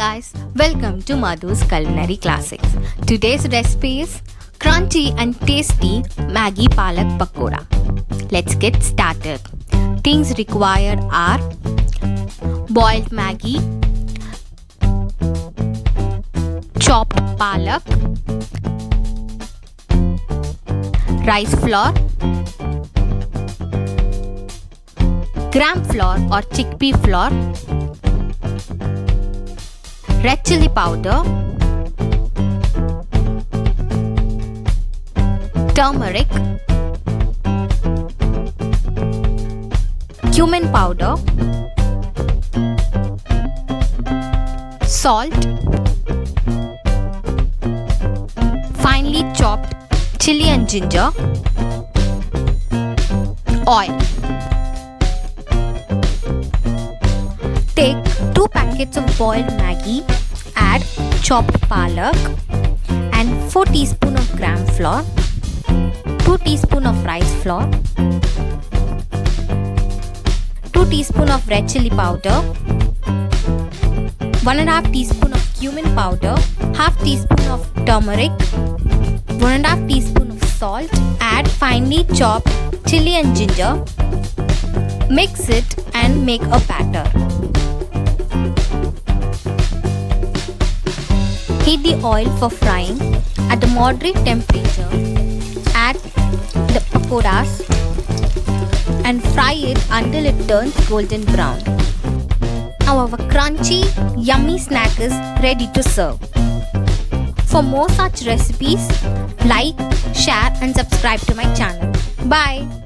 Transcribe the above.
guys, welcome to Madhu's Culinary Classics. Today's recipe is crunchy and tasty Maggie Palak Pakoda. Let's get started. Things required are boiled Maggie, chopped palak, rice flour, gram flour or chickpea flour, red chilli powder, turmeric, cumin powder, salt, finely chopped chili and ginger, oil. Take 2 packets of boiled Maggie, add chopped palak and 4 teaspoons of gram flour, 2 teaspoons of rice flour, 2 teaspoons of red chilli powder, 1.5 teaspoon of cumin powder, half teaspoon of turmeric, 1.5 teaspoon of salt, add finely chopped chili and ginger, mix it and make a batter. Heat the oil for frying at a moderate temperature. Add the pakodas and fry it until it turns golden brown. Now our crunchy, yummy snack is ready to serve. For more such recipes, like, share and subscribe to my channel. Bye.